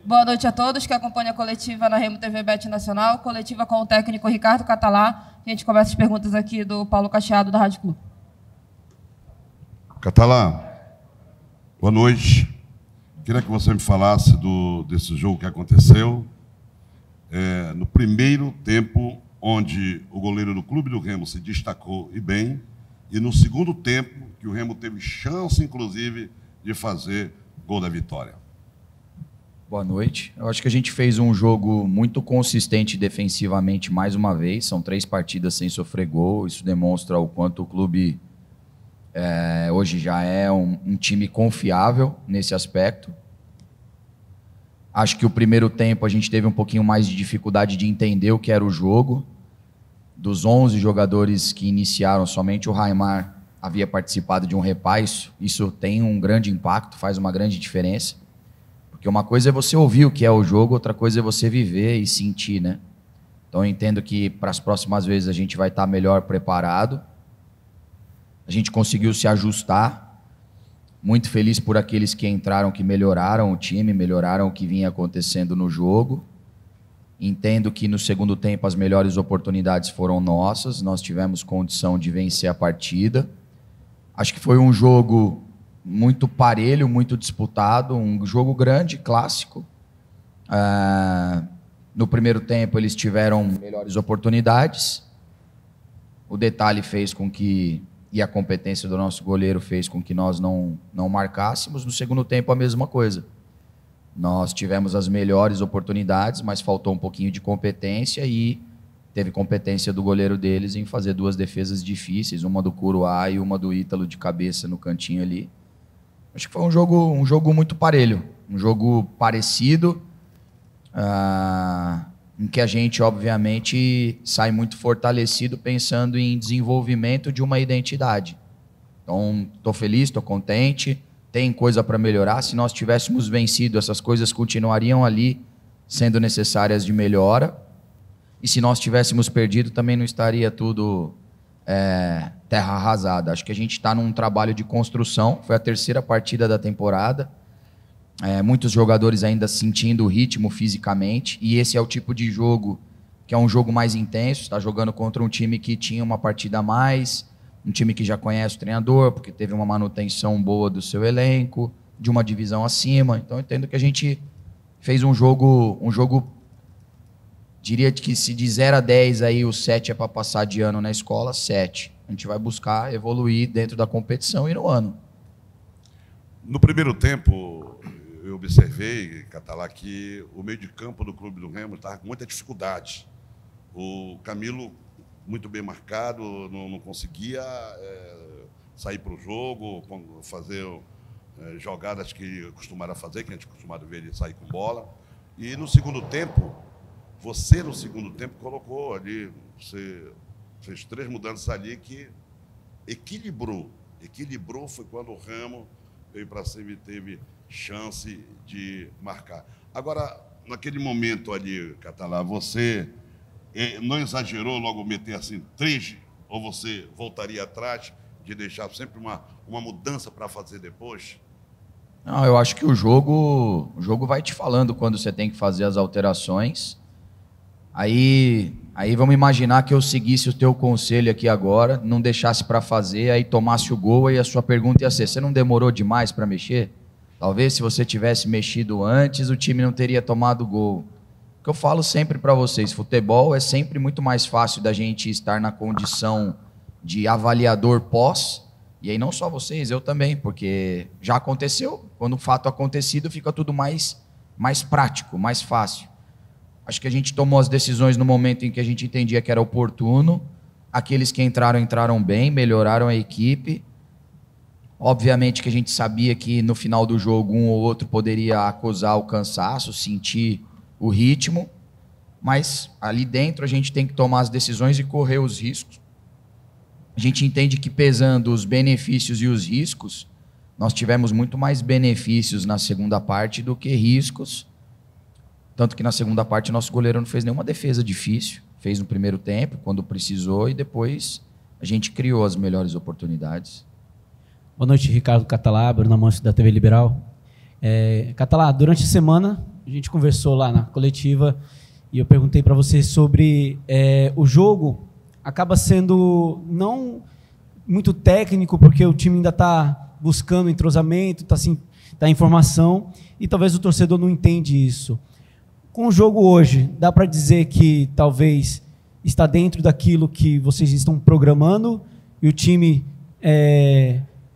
Boa noite a todos que acompanham a coletiva na Remo TV Bet Nacional, coletiva com o técnico Ricardo Catalá. A gente começa as perguntas aqui do Paulo Cacheado, da Rádio Clube. Catalá, boa noite. Queria que você me falasse desse jogo que aconteceu. No primeiro tempo, onde o goleiro do Clube do Remo se destacou e bem, e no segundo tempo, que o Remo teve chance, inclusive, de fazer gol da vitória. Boa noite. Eu acho que a gente fez um jogo muito consistente defensivamente mais uma vez. São 3 partidas sem sofrer gol. Isso demonstra o quanto o clube hoje já é um time confiável nesse aspecto. Acho que o primeiro tempo a gente teve um pouquinho mais de dificuldade de entender o que era o jogo. Dos 11 jogadores que iniciaram, somente o Raimar havia participado de um repasse. Isso tem um grande impacto, faz uma grande diferença. Porque uma coisa é você ouvir o que é o jogo, outra coisa é você viver e sentir, né? Então eu entendo que para as próximas vezes a gente vai estar melhor preparado. A gente conseguiu se ajustar. Muito feliz por aqueles que entraram, que melhoraram o time, melhoraram o que vinha acontecendo no jogo. Entendo que no segundo tempo as melhores oportunidades foram nossas. Nós tivemos condição de vencer a partida. Acho que foi um jogo muito parelho, muito disputado, um jogo grande, clássico. No primeiro tempo eles tiveram melhores oportunidades. O detalhe fez com que, e a competência do nosso goleiro fez com que nós não marcássemos. No segundo tempo a mesma coisa. Nós tivemos as melhores oportunidades, mas faltou um pouquinho de competência e teve competência do goleiro deles em fazer 2 defesas difíceis, uma do Curuá e uma do Ítalo de cabeça no cantinho ali. Acho que foi um jogo muito parelho, um jogo parecido, em que a gente, obviamente, sai muito fortalecido pensando em desenvolvimento de uma identidade. Então, estou feliz, estou contente, tem coisa para melhorar. Se nós tivéssemos vencido, essas coisas continuariam ali sendo necessárias de melhora. E se nós tivéssemos perdido, também não estaria tudo terra arrasada. Acho que a gente está num trabalho de construção. Foi a 3ª partida da temporada. Muitos jogadores ainda sentindo o ritmo fisicamente. E esse é o tipo de jogo que é um jogo mais intenso. Está jogando contra um time que tinha uma partida a mais, um time que já conhece o treinador, porque teve uma manutenção boa do seu elenco, de uma divisão acima. Então, eu entendo que a gente fez um jogo, diria que se de 0 a 10 aí o 7 é para passar de ano na escola, 7. A gente vai buscar evoluir dentro da competição e no ano. No primeiro tempo, eu observei, Catalá, que o meio de campo do Clube do Remo estava com muita dificuldade. O Camilo, muito bem marcado, não conseguia sair para o jogo, fazer jogadas que costumaram fazer, que a gente costumava ver ele sair com bola. E no segundo tempo, você no segundo tempo colocou ali, você fez 3 mudanças ali que equilibrou. Equilibrou foi quando o Remo veio para cima e teve chance de marcar. Agora, naquele momento ali, Catalá, você não exagerou logo meter assim 3, ou você voltaria atrás de deixar sempre uma mudança para fazer depois? Não, eu acho que o jogo vai te falando quando você tem que fazer as alterações. Aí vamos imaginar que eu seguisse o teu conselho aqui agora, não deixasse para fazer, aí tomasse o gol, aí a sua pergunta ia ser: você não demorou demais para mexer? Talvez se você tivesse mexido antes, o time não teria tomado gol. O que eu falo sempre para vocês, futebol é sempre muito mais fácil da gente estar na condição de avaliador pós, e aí não só vocês, eu também, porque já aconteceu, quando o fato acontecido fica tudo mais prático, mais fácil. Acho que a gente tomou as decisões no momento em que a gente entendia que era oportuno. Aqueles que entraram bem, melhoraram a equipe. Obviamente que a gente sabia que no final do jogo um ou outro poderia acusar o cansaço, sentir o ritmo, mas ali dentro a gente tem que tomar as decisões e correr os riscos. A gente entende que pesando os benefícios e os riscos, nós tivemos muito mais benefícios na segunda parte do que riscos. Tanto que na segunda parte nosso goleiro não fez nenhuma defesa difícil. Fez no primeiro tempo, quando precisou, e depois a gente criou as melhores oportunidades. Boa noite, Ricardo Catalá, Bruno Amâncio da TV Liberal. Catalá, durante a semana a gente conversou lá na coletiva e eu perguntei para você sobre o jogo acaba sendo não muito técnico, porque o time ainda está buscando entrosamento, está em formação, e talvez o torcedor não entende isso. Com o jogo hoje, dá para dizer que talvez está dentro daquilo que vocês estão programando e o time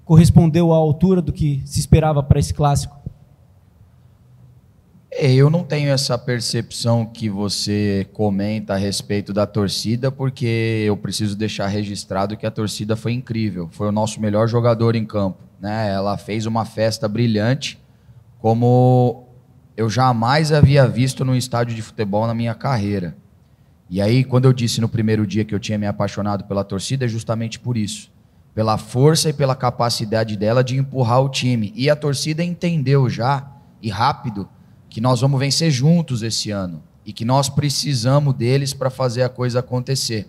correspondeu à altura do que se esperava para esse clássico? Eu não tenho essa percepção que você comenta a respeito da torcida, porque eu preciso deixar registrado que a torcida foi incrível, foi o nosso melhor jogador em campo, né? Ela fez uma festa brilhante, como eu jamais havia visto num estádio de futebol na minha carreira. E aí, quando eu disse no primeiro dia que eu tinha me apaixonado pela torcida, é justamente por isso, pela força e pela capacidade dela de empurrar o time. E a torcida entendeu já, e rápido, que nós vamos vencer juntos esse ano e que nós precisamos deles para fazer a coisa acontecer.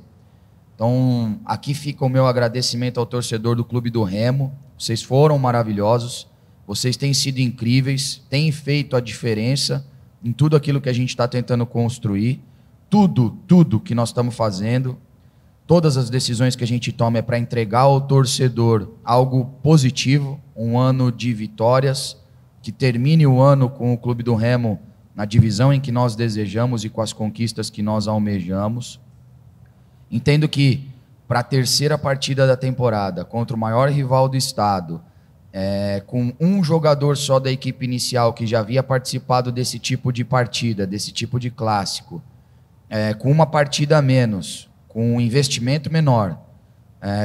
Então, aqui fica o meu agradecimento ao torcedor do Clube do Remo. Vocês foram maravilhosos, vocês têm sido incríveis, têm feito a diferença em tudo aquilo que a gente está tentando construir, tudo que nós estamos fazendo, todas as decisões que a gente toma é para entregar ao torcedor algo positivo, um ano de vitórias, que termine o ano com o Clube do Remo na divisão em que nós desejamos e com as conquistas que nós almejamos. Entendo que para a terceira partida da temporada, contra o maior rival do estado, com um jogador só da equipe inicial que já havia participado desse tipo de partida, desse tipo de clássico, com uma partida a menos, com um investimento menor,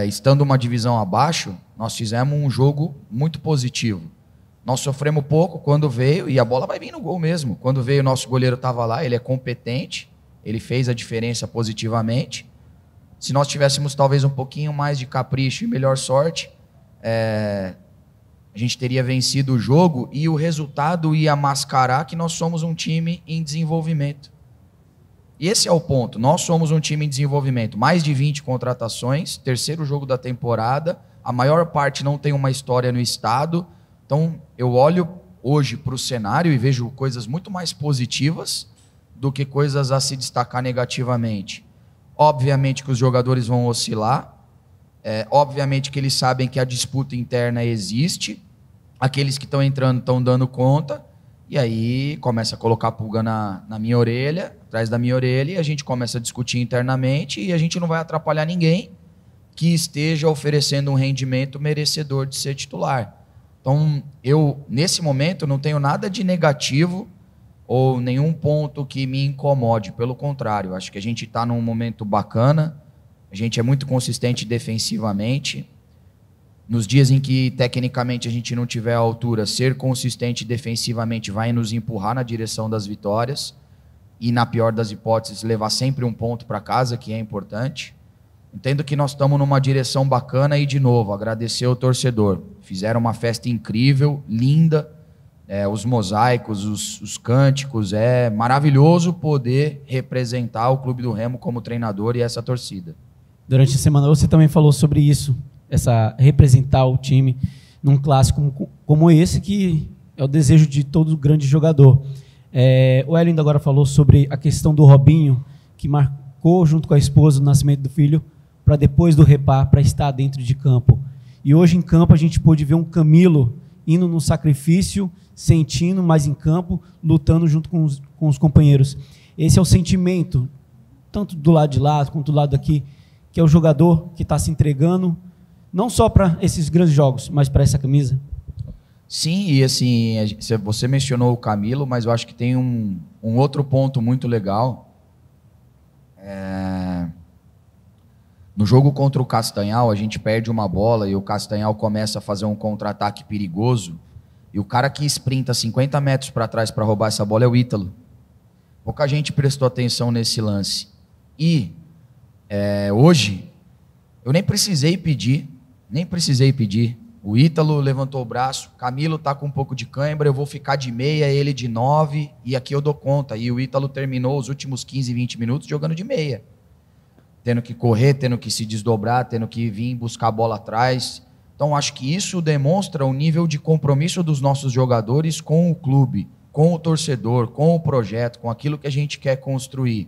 estando uma divisão abaixo, nós fizemos um jogo muito positivo. Nós sofremos pouco quando veio, e a bola vai vir no gol mesmo. Quando veio, o nosso goleiro estava lá, ele é competente, ele fez a diferença positivamente. Se nós tivéssemos talvez um pouquinho mais de capricho e melhor sorte, a gente teria vencido o jogo e o resultado ia mascarar que nós somos um time em desenvolvimento. E esse é o ponto, nós somos um time em desenvolvimento. Mais de 20 contratações, terceiro jogo da temporada, a maior parte não tem uma história no estado. Então, eu olho hoje para o cenário e vejo coisas muito mais positivas do que coisas a se destacar negativamente. Obviamente que os jogadores vão oscilar, obviamente que eles sabem que a disputa interna existe, aqueles que estão entrando estão dando conta, e aí começa a colocar a pulga na minha orelha, atrás da minha orelha, e a gente começa a discutir internamente, e a gente não vai atrapalhar ninguém que esteja oferecendo um rendimento merecedor de ser titular. Então, eu, nesse momento, não tenho nada de negativo ou nenhum ponto que me incomode. Pelo contrário, acho que a gente está num momento bacana, a gente é muito consistente defensivamente. Nos dias em que, tecnicamente, a gente não tiver a altura, ser consistente defensivamente vai nos empurrar na direção das vitórias e, na pior das hipóteses, levar sempre um ponto para casa, que é importante. Entendo que nós estamos numa direção bacana e, de novo, agradecer ao torcedor. Fizeram uma festa incrível, linda, os mosaicos, os cânticos. É maravilhoso poder representar o Clube do Remo como treinador e essa torcida. Durante a semana você também falou sobre isso, representar o time num clássico como esse, que é o desejo de todo grande jogador. O Hélio ainda agora falou sobre a questão do Robinho, que marcou junto com a esposa o nascimento do filho, para depois do repar, para estar dentro de campo. E hoje em campo a gente pôde ver um Camilo indo no sacrifício, sentindo, mas em campo, lutando junto com os companheiros. Esse é o sentimento, tanto do lado de lá quanto do lado daqui, que é o jogador que está se entregando, não só para esses grandes jogos, mas para essa camisa. Sim, e assim, você mencionou o Camilo, mas eu acho que tem um outro ponto muito legal. No jogo contra o Castanhal, a gente perde uma bola e o Castanhal começa a fazer um contra-ataque perigoso, e o cara que sprinta 50 metros para trás para roubar essa bola é o Ítalo. Pouca gente prestou atenção nesse lance. E hoje, eu nem precisei pedir. O Ítalo levantou o braço, Camilo está com um pouco de cãibra, eu vou ficar de meia, ele de 9, e aqui eu dou conta. E o Ítalo terminou os últimos 15, 20 minutos jogando de meia. Tendo que correr, tendo que se desdobrar, tendo que vir buscar a bola atrás. Então, acho que isso demonstra o nível de compromisso dos nossos jogadores com o clube, com o torcedor, com o projeto, com aquilo que a gente quer construir.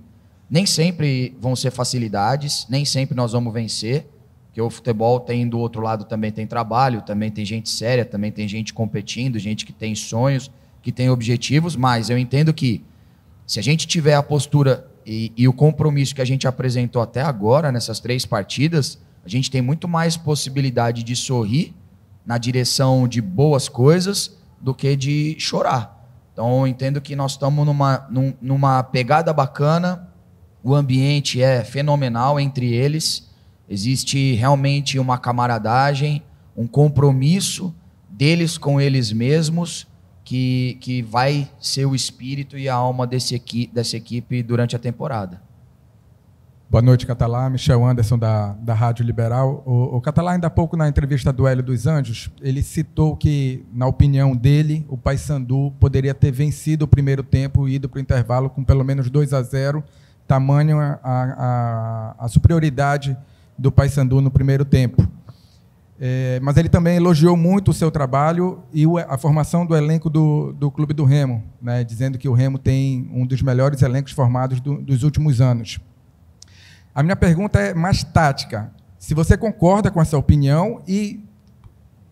Nem sempre vão ser facilidades, nem sempre nós vamos vencer, porque o futebol tem do outro lado também tem trabalho, também tem gente séria, também tem gente competindo, gente que tem sonhos, que tem objetivos, mas eu entendo que se a gente tiver a postura e o compromisso que a gente apresentou até agora, nessas 3 partidas, a gente tem muito mais possibilidade de sorrir na direção de boas coisas do que de chorar. Então, eu entendo que nós estamos numa pegada bacana, o ambiente é fenomenal entre eles, existe realmente uma camaradagem, um compromisso deles com eles mesmos, que vai ser o espírito e a alma dessa equipe durante a temporada. Boa noite, Catalá. Michel Anderson, da Rádio Liberal. O Catalá, ainda há pouco, na entrevista do Hélio dos Anjos, ele citou que, na opinião dele, o Paysandu poderia ter vencido o primeiro tempo e ido para o intervalo com pelo menos 2-0, tamanho a superioridade do Paysandu no primeiro tempo. Mas ele também elogiou muito o seu trabalho e a formação do elenco do Clube do Remo, né, dizendo que o Remo tem um dos melhores elencos formados dos últimos anos. A minha pergunta é mais tática. Se você concorda com essa opinião e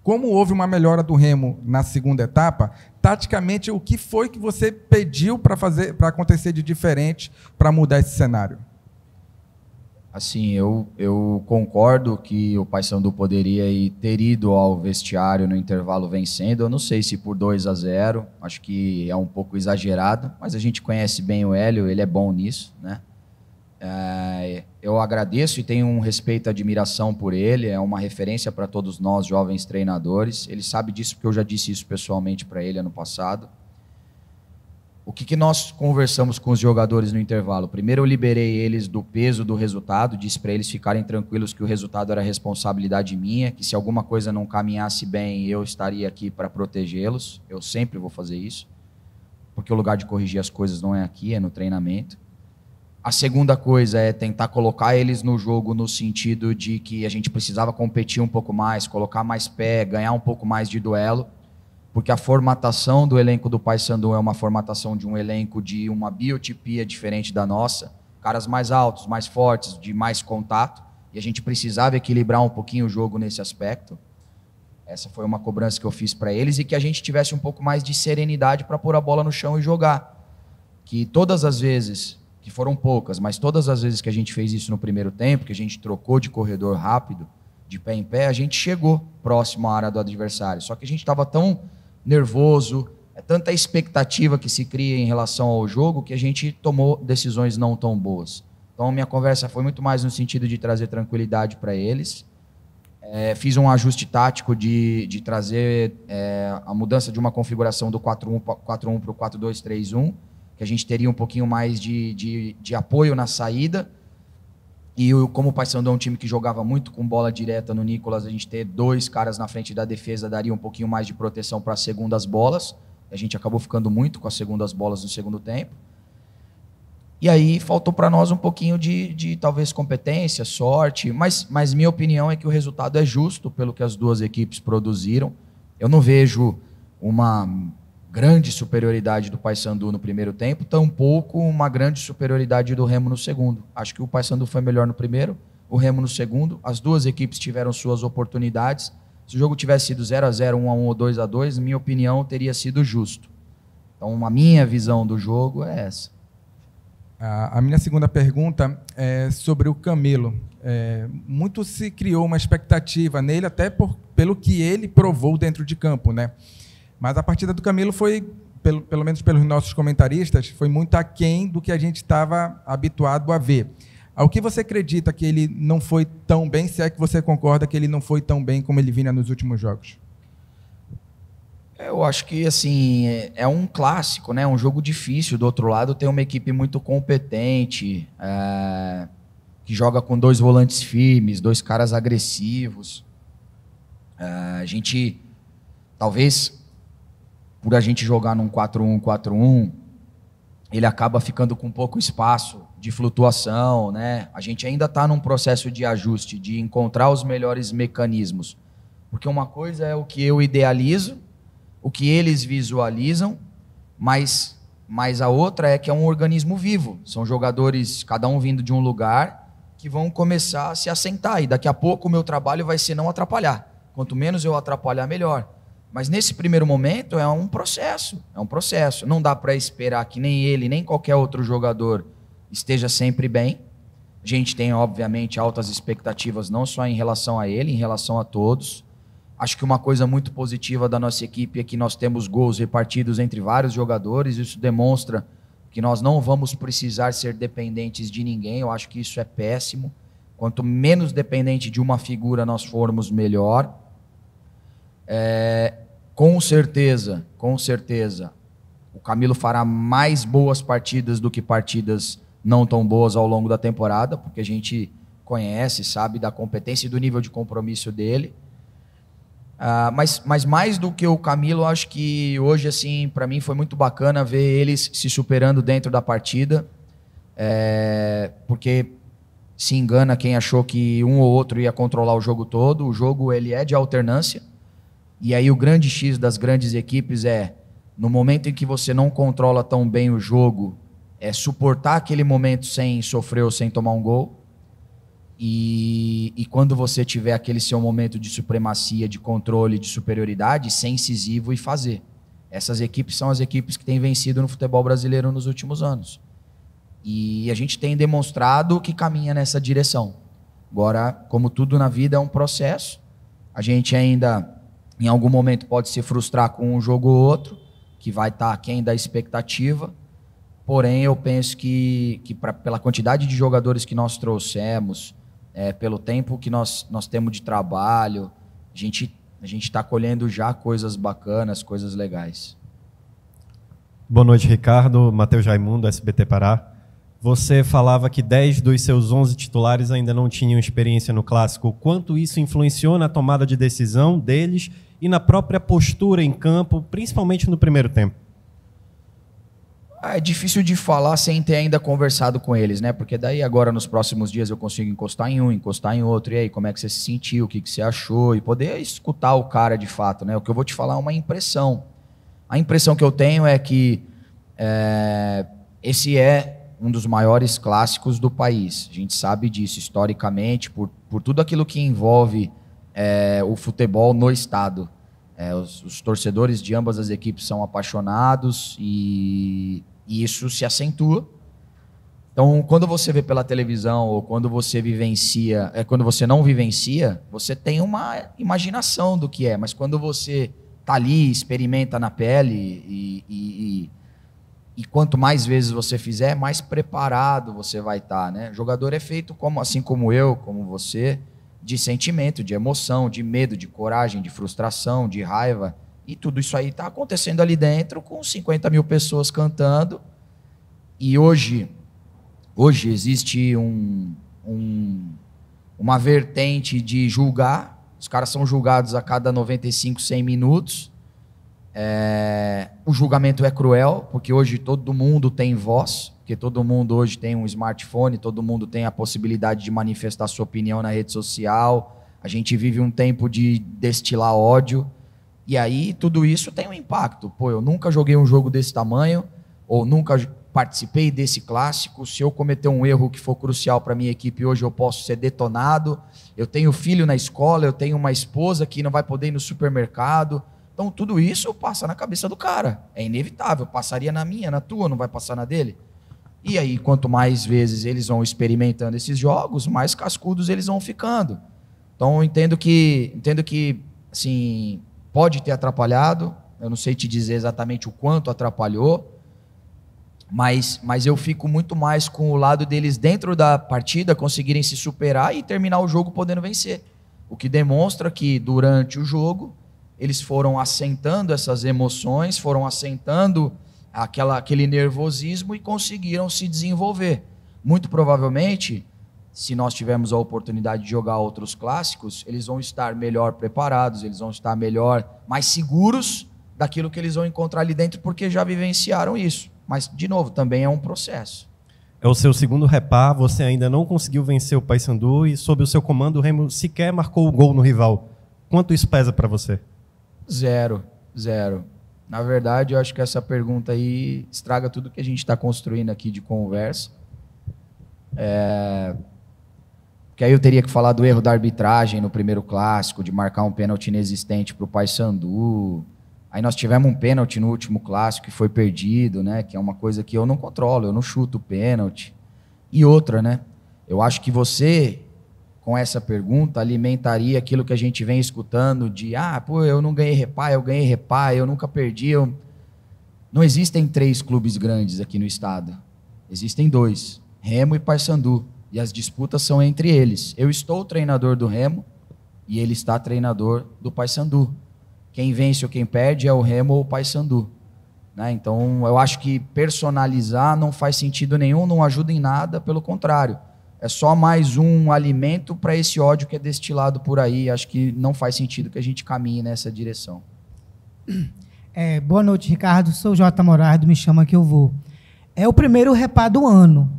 como houve uma melhora do Remo na segunda etapa, taticamente, o que foi que você pediu para acontecer de diferente para mudar esse cenário? Assim, eu concordo que o Paysandu poderia ter ido ao vestiário no intervalo vencendo. Eu não sei se por 2-0, acho que é um pouco exagerado, mas a gente conhece bem o Hélio, ele é bom nisso, né? Eu agradeço e tenho um respeito e admiração por ele, é uma referência para todos nós, jovens treinadores. Ele sabe disso porque eu já disse isso pessoalmente para ele ano passado. O que nós conversamos com os jogadores no intervalo? Primeiro eu liberei eles do peso do resultado, disse para eles ficarem tranquilos que o resultado era responsabilidade minha, que se alguma coisa não caminhasse bem, eu estaria aqui para protegê-los. Eu sempre vou fazer isso, porque o lugar de corrigir as coisas não é aqui, é no treinamento. A segunda coisa é tentar colocar eles no jogo no sentido de que a gente precisava competir um pouco mais, colocar mais pé, ganhar um pouco mais de duelo, porque a formatação do elenco do Paysandu é uma formatação de um elenco de uma biotipia diferente da nossa, caras mais altos, mais fortes, de mais contato, e a gente precisava equilibrar um pouquinho o jogo nesse aspecto. Essa foi uma cobrança que eu fiz para eles, e que a gente tivesse um pouco mais de serenidade para pôr a bola no chão e jogar. Que todas as vezes, que foram poucas, mas todas as vezes que a gente fez isso no primeiro tempo, que a gente trocou de corredor rápido, de pé em pé, a gente chegou próximo à área do adversário. Só que a gente estava tão nervoso, é tanta expectativa que se cria em relação ao jogo, que a gente tomou decisões não tão boas. Então, minha conversa foi muito mais no sentido de trazer tranquilidade para eles. Fiz um ajuste tático de trazer a mudança de uma configuração do 4-1 para o 4-2-3-1, que a gente teria um pouquinho mais de apoio na saída. E como o Paysandu é um time que jogava muito com bola direta no Nicolas, a gente ter 2 caras na frente da defesa daria um pouquinho mais de proteção para as segundas bolas. A gente acabou ficando muito com as segundas bolas no segundo tempo. E aí faltou para nós um pouquinho de talvez competência, sorte, mas minha opinião é que o resultado é justo pelo que as duas equipes produziram. Eu não vejo uma grande superioridade do Paysandu no primeiro tempo, tampouco uma grande superioridade do Remo no segundo. Acho que o Paysandu foi melhor no primeiro, o Remo no segundo. As duas equipes tiveram suas oportunidades. Se o jogo tivesse sido 0-0, 1-1 ou 2-2, minha opinião teria sido justo. Então, a minha visão do jogo é essa. A minha segunda pergunta é sobre o Camilo. Muito se criou uma expectativa nele, até pelo que ele provou dentro de campo, né? Mas a partida do Camilo foi, pelo menos pelos nossos comentaristas, foi muito aquém do que a gente estava habituado a ver. Ao que você acredita que ele não foi tão bem, se é que você concorda que ele não foi tão bem como ele vinha nos últimos jogos? Eu acho que assim, é um clássico, né? Um jogo difícil. Do outro lado tem uma equipe muito competente, que joga com 2 volantes firmes, 2 caras agressivos. A gente, talvez, por a gente jogar num 4-1, 4-1, ele acaba ficando com pouco espaço de flutuação, né? A gente ainda está num processo de ajuste, de encontrar os melhores mecanismos. Porque uma coisa é o que eu idealizo, o que eles visualizam, Mas a outra é que é um organismo vivo. São jogadores, cada um vindo de um lugar, que vão começar a se assentar. E daqui a pouco o meu trabalho vai ser não atrapalhar. Quanto menos eu atrapalhar, melhor. Mas nesse primeiro momento é um processo. É um processo. Não dá para esperar que nem ele, nem qualquer outro jogador esteja sempre bem. A gente tem, obviamente, altas expectativas, não só em relação a ele, em relação a todos. Acho que uma coisa muito positiva da nossa equipe é que nós temos gols repartidos entre vários jogadores. Isso demonstra que nós não vamos precisar ser dependentes de ninguém. Eu acho que isso é péssimo. Quanto menos dependente de uma figura nós formos, melhor. Com certeza, o Camilo fará mais boas partidas do que partidas não tão boas ao longo da temporada, porque a gente conhece, sabe da competência e do nível de compromisso dele. Mas mais do que o Camilo, acho que hoje, assim, para mim foi muito bacana ver eles se superando dentro da partida, porque se engana quem achou que um ou outro ia controlar o jogo todo. O jogo ele é de alternância, e aí o grande X das grandes equipes no momento em que você não controla tão bem o jogo, suportar aquele momento sem sofrer ou sem tomar um gol. E quando você tiver aquele seu momento de supremacia, de controle, de superioridade, ser incisivo e fazer. Essas equipes são as equipes que têm vencido no futebol brasileiro nos últimos anos. E a gente tem demonstrado que caminha nessa direção. Agora, como tudo na vida, é um processo. A gente ainda, em algum momento, pode se frustrar com um jogo ou outro, que vai estar aquém da expectativa. Porém, eu penso que pela quantidade de jogadores que nós trouxemos, pelo tempo que nós temos de trabalho, a gente está colhendo já coisas bacanas, coisas legais. Boa noite, Ricardo. Matheus Raimundo, SBT Pará. Você falava que 10 dos seus 11 titulares ainda não tinham experiência no Clássico. O quanto isso influenciou na tomada de decisão deles e na própria postura em campo, principalmente no primeiro tempo? É difícil de falar sem ter ainda conversado com eles, né? Porque daí agora nos próximos dias eu consigo encostar em um, encostar em outro. E aí, como é que você se sentiu? O que você achou? E poder escutar o cara de fato, né? O que eu vou te falar é uma impressão. A impressão que eu tenho é que esse é um dos maiores clássicos do país. A gente sabe disso historicamente, por tudo aquilo que envolve o futebol no estado. Os torcedores de ambas as equipes são apaixonados e isso se acentua. Então, quando você vê pela televisão ou quando você vivencia, quando você não vivencia, você tem uma imaginação do que é, mas quando você está ali, experimenta na pele e quanto mais vezes você fizer, mais preparado você vai estar, né? O jogador é feito assim como eu, como você, de sentimento, de emoção, de medo, de coragem, de frustração, de raiva. E tudo isso aí está acontecendo ali dentro com 50 mil pessoas cantando. E hoje existe uma vertente de julgar. Os caras são julgados a cada 95, 100 minutos. O julgamento é cruel, porque hoje todo mundo tem voz, porque todo mundo hoje tem um smartphone, todo mundo tem a possibilidade de manifestar sua opinião na rede social. A gente vive um tempo de destilar ódio. E aí tudo isso tem um impacto. Pô, eu nunca joguei um jogo desse tamanho, ou nunca participei desse clássico. Se eu cometer um erro que for crucial para a minha equipe hoje, eu posso ser detonado. Eu tenho filho na escola, eu tenho uma esposa que não vai poder ir no supermercado. Então tudo isso passa na cabeça do cara. É inevitável, passaria na minha, na tua, não vai passar na dele. E aí, quanto mais vezes eles vão experimentando esses jogos, mais cascudos eles vão ficando. Então eu entendo que assim, pode ter atrapalhado, eu não sei te dizer exatamente o quanto atrapalhou, mas eu fico muito mais com o lado deles dentro da partida conseguirem se superar e terminar o jogo podendo vencer. O que demonstra que durante o jogo eles foram assentando essas emoções, foram assentando aquele nervosismo e conseguiram se desenvolver. Muito provavelmente, se nós tivermos a oportunidade de jogar outros clássicos, eles vão estar melhor preparados, eles vão estar mais seguros daquilo que eles vão encontrar ali dentro, porque já vivenciaram isso. Mas, de novo, também é um processo. É o seu segundo repar, você ainda não conseguiu vencer o Paysandu e, sob o seu comando, o Remo sequer marcou o gol no rival. Quanto isso pesa para você? Zero. Na verdade, eu acho que essa pergunta aí estraga tudo que a gente está construindo aqui de conversa. Porque aí eu teria que falar do erro da arbitragem no primeiro clássico, de marcar um pênalti inexistente para o Paysandu. Aí nós tivemos um pênalti no último clássico que foi perdido, né? Que é uma coisa que eu não controlo, eu não chuto o pênalti. E outra, né? Eu acho que você, com essa pergunta, alimentaria aquilo que a gente vem escutando de eu não ganhei repá, eu ganhei repá, eu nunca perdi. Não existem 3 clubes grandes aqui no estado. Existem 2, Remo e Paysandu. E as disputas são entre eles. Eu estou treinador do Remo e ele está treinador do Paysandu. Quem vence ou quem perde é o Remo ou o Paysandu. Né? Então, eu acho que personalizar não faz sentido nenhum, não ajuda em nada, pelo contrário. É só mais um alimento para esse ódio que é destilado por aí. Acho que não faz sentido que a gente caminhe nessa direção. Boa noite, Ricardo. Sou o J. Moraes, Me Chama Que Eu Vou. É o primeiro repá do ano.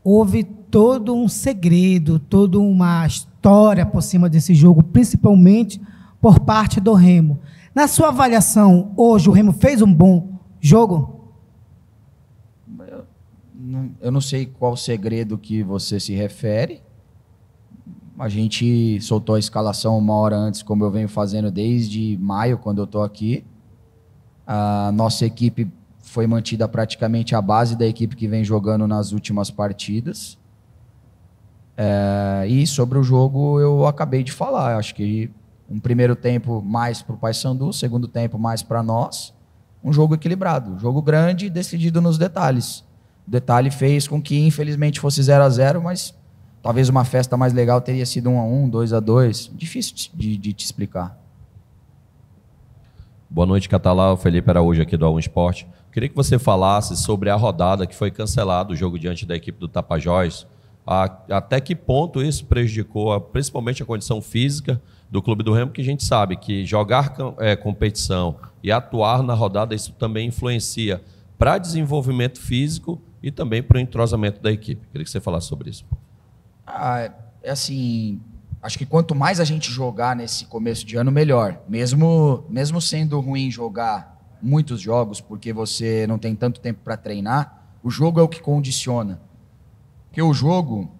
Houve todo um segredo, toda uma história por cima desse jogo, principalmente por parte do Remo. Na sua avaliação, hoje o Remo fez um bom jogo? Eu não sei qual segredo que você se refere. A gente soltou a escalação 1 hora antes, como eu venho fazendo desde maio, quando eu estou aqui. A nossa equipe foi mantida praticamente a base da equipe que vem jogando nas últimas partidas. E sobre o jogo eu acabei de falar. Acho que um primeiro tempo mais para o Paysandu, segundo tempo mais para nós. Um jogo equilibrado, um jogo grande, decidido nos detalhes. O detalhe fez com que, infelizmente, fosse 0-0, mas talvez uma festa mais legal teria sido 1-1, 2-2. Difícil de te explicar. Boa noite, Catalá. O Felipe Araújo aqui do A1 Esporte. Queria que você falasse sobre a rodada que foi cancelada, o jogo diante da equipe do Tapajós. Até que ponto isso prejudicou principalmente a condição física do Clube do Remo, que a gente sabe que jogar competição e atuar na rodada, isso também influencia para desenvolvimento físico e também para o entrosamento da equipe. Queria que você falasse sobre isso. Assim, acho que quanto mais a gente jogar nesse começo de ano, melhor. Mesmo sendo ruim jogar muitos jogos, porque você não tem tanto tempo para treinar, o jogo é o que condiciona. Porque o jogo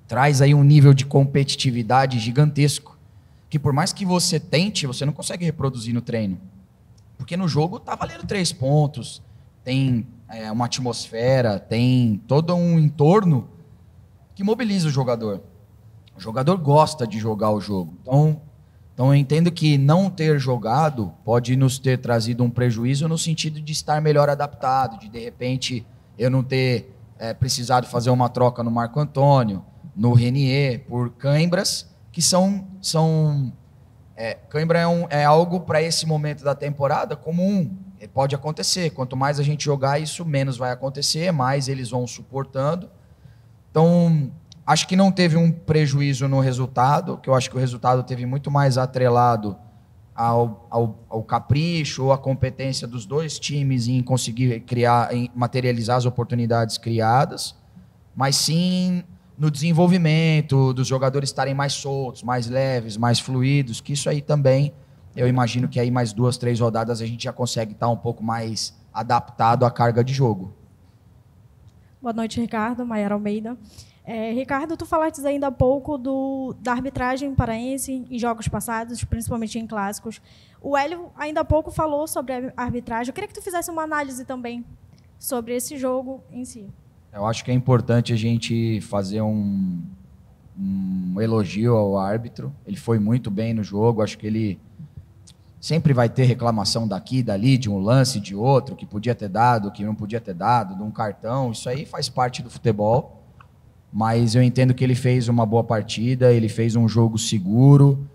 traz aí um nível de competitividade gigantesco, que por mais que você tente, você não consegue reproduzir no treino. Porque no jogo tá valendo 3 pontos, tem uma atmosfera, tem todo um entorno que mobiliza o jogador. O jogador gosta de jogar o jogo. Então eu entendo que não ter jogado pode nos ter trazido um prejuízo no sentido de estar melhor adaptado, de repente eu não ter precisado fazer uma troca no Marco Antônio, no Renier, por cãibras, que cãibra é algo para esse momento da temporada comum. Pode acontecer. Quanto mais a gente jogar, isso menos vai acontecer, mais eles vão suportando. Então, acho que não teve um prejuízo no resultado, que eu acho que o resultado teve muito mais atrelado ao capricho ou à competência dos 2 times em conseguir materializar as oportunidades criadas, mas sim no desenvolvimento dos jogadores estarem mais soltos, mais leves, mais fluidos, que isso aí também, eu imagino que aí mais 2, 3 rodadas a gente já consegue estar um pouco mais adaptado à carga de jogo. Boa noite, Ricardo. Maiara Almeida. Ricardo, tu falaste ainda há pouco da arbitragem paraense em jogos passados, principalmente em clássicos. O Hélio ainda há pouco falou sobre a arbitragem. Eu queria que tu fizesse uma análise também sobre esse jogo em si. Eu acho que é importante a gente fazer um elogio ao árbitro. Ele foi muito bem no jogo. Acho que ele sempre vai ter reclamação daqui, dali, de um lance, de outro, que podia ter dado, que não podia ter dado, de um cartão. Isso aí faz parte do futebol. Mas eu entendo que ele fez uma boa partida, ele fez um jogo seguro.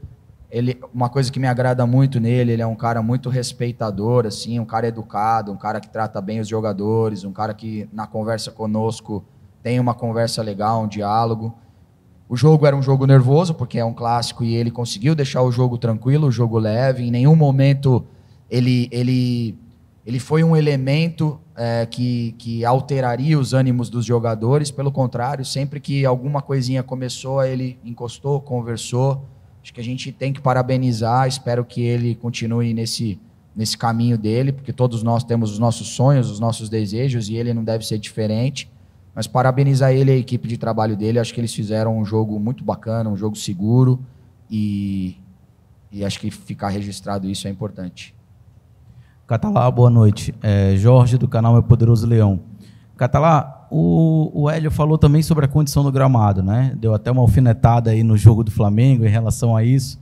Uma coisa que me agrada muito nele, ele é um cara muito respeitador, assim, um cara educado, um cara que trata bem os jogadores, um cara que na conversa conosco tem uma conversa legal, um diálogo. O jogo era um jogo nervoso, porque é um clássico, e ele conseguiu deixar o jogo tranquilo, o jogo leve. Em nenhum momento ele foi um elemento que alteraria os ânimos dos jogadores. Pelo contrário, sempre que alguma coisinha começou, ele encostou, conversou. Acho que a gente tem que parabenizar. Espero que ele continue nesse nesse caminho dele, porque todos nós temos os nossos sonhos, os nossos desejos, e ele não deve ser diferente. Mas parabenizar ele e a equipe de trabalho dele, acho que eles fizeram um jogo muito bacana, um jogo seguro, e acho que ficar registrado isso é importante. Catalá, boa noite. Jorge, do canal Meu Poderoso Leão. Catalá, o Hélio falou também sobre a condição do gramado, né? Deu até uma alfinetada aí no jogo do Flamengo em relação a isso,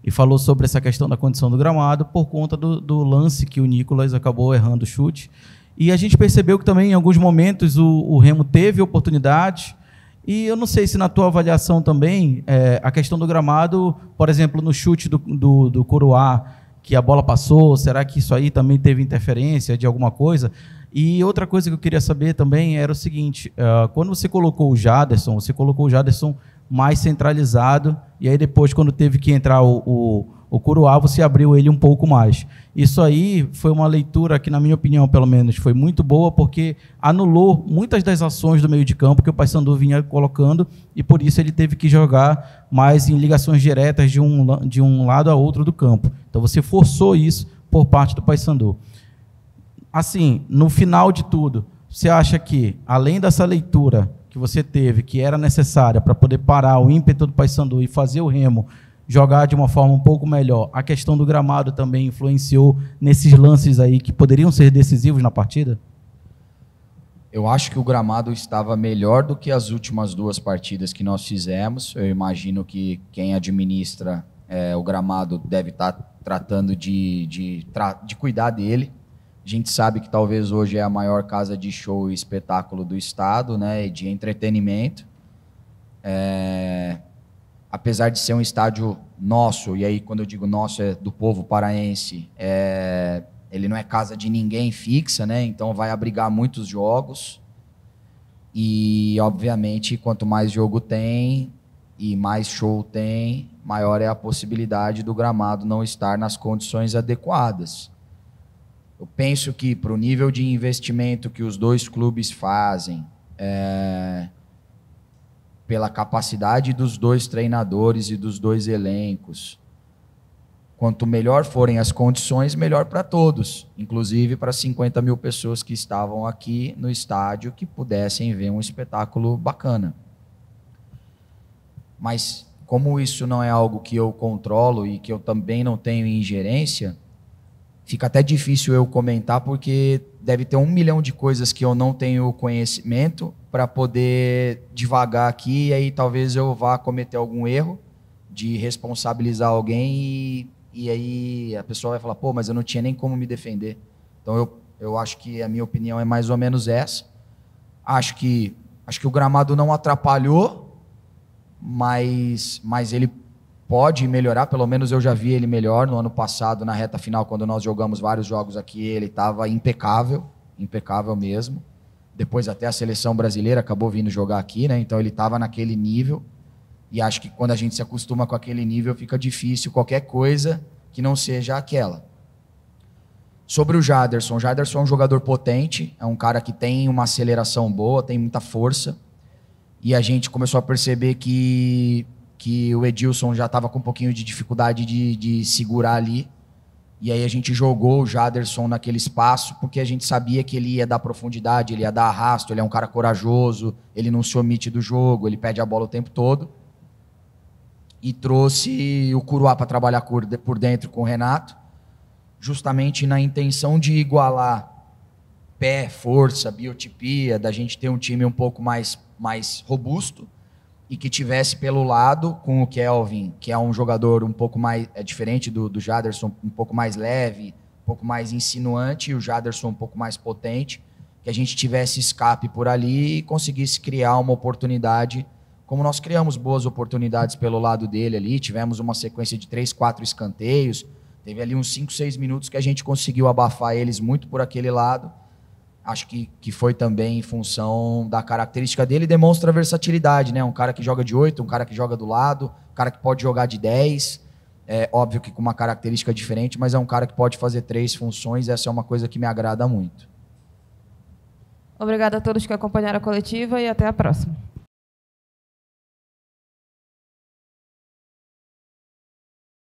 e falou sobre essa questão da condição do gramado por conta do lance que o Nicolas acabou errando o chute. E a gente percebeu que também, em alguns momentos, o Remo teve oportunidade. E eu não sei se na tua avaliação também, a questão do gramado, por exemplo, no chute do Coroá, que a bola passou, será que isso aí também teve interferência de alguma coisa? E outra coisa que eu queria saber também era o seguinte, quando você colocou o Jaderson mais centralizado, e aí depois, quando teve que entrar o Coroá, você abriu ele um pouco mais. Isso aí foi uma leitura que, na minha opinião, pelo menos, foi muito boa, porque anulou muitas das ações do meio de campo que o Paysandu vinha colocando, e por isso ele teve que jogar mais em ligações diretas de um lado a outro do campo. Então você forçou isso por parte do Paysandu. Assim, no final de tudo, você acha que, além dessa leitura que você teve, que era necessária para poder parar o ímpeto do Paysandu e fazer o Remo jogar de uma forma um pouco melhor, a questão do gramado também influenciou nesses lances aí que poderiam ser decisivos na partida? Eu acho que o gramado estava melhor do que as últimas 2 partidas que nós fizemos. Eu imagino que quem administra o gramado deve estar tratando de cuidar dele. A gente sabe que talvez hoje é a maior casa de show e espetáculo do estado, né, e de entretenimento. Apesar de ser um estádio nosso, e aí quando eu digo nosso é do povo paraense, ele não é casa de ninguém fixa, né? Então vai abrigar muitos jogos, e obviamente quanto mais jogo tem e mais show tem, maior é a possibilidade do gramado não estar nas condições adequadas. Eu penso que para o nível de investimento que os 2 clubes fazem, pela capacidade dos 2 treinadores e dos 2 elencos, quanto melhor forem as condições, melhor para todos, inclusive para 50 mil pessoas que estavam aqui no estádio, que pudessem ver um espetáculo bacana. Mas, como isso não é algo que eu controlo e que eu também não tenho ingerência, fica até difícil eu comentar, porque deve ter 1 milhão de coisas que eu não tenho conhecimento para poder divagar aqui, e aí talvez eu vá cometer algum erro de responsabilizar alguém, e aí a pessoa vai falar, pô, mas eu não tinha nem como me defender. Então eu acho que a minha opinião é mais ou menos essa. Acho que o gramado não atrapalhou, mas ele pode melhorar, pelo menos eu já vi ele melhor. No ano passado, na reta final, quando nós jogamos vários jogos aqui, ele estava impecável mesmo. Depois até a seleção brasileira acabou vindo jogar aqui, né? Então ele estava naquele nível, e acho que quando a gente se acostuma com aquele nível, fica difícil qualquer coisa que não seja aquela. Sobre o Jaderson é um jogador potente, é um cara que tem uma aceleração boa, tem muita força, e a gente começou a perceber que o Edilson já estava com um pouquinho de dificuldade de segurar ali, e aí a gente jogou o Jaderson naquele espaço, porque a gente sabia que ele ia dar profundidade, ele ia dar arrasto, ele é um cara corajoso, ele não se omite do jogo, ele pede a bola o tempo todo. E trouxe o Coroá para trabalhar por dentro com o Renato, justamente na intenção de igualar pé, força, biotipia, da gente ter um time um pouco mais robusto, e que tivesse pelo lado com o Kelvin, que é um jogador um pouco mais diferente do Jaderson, um pouco mais leve, um pouco mais insinuante, e o Jaderson um pouco mais potente, que a gente tivesse escape por ali e conseguisse criar uma oportunidade, como nós criamos boas oportunidades pelo lado dele ali. Tivemos uma sequência de 3, 4 escanteios, teve ali uns 5, 6 minutos que a gente conseguiu abafar eles muito por aquele lado. Acho que foi também em função da característica dele, demonstra versatilidade, né? Um cara que joga de 8, um cara que joga do lado, um cara que pode jogar de 10, óbvio que com uma característica diferente, mas é um cara que pode fazer 3 funções, essa é uma coisa que me agrada muito. Obrigada a todos que acompanharam a coletiva e até a próxima.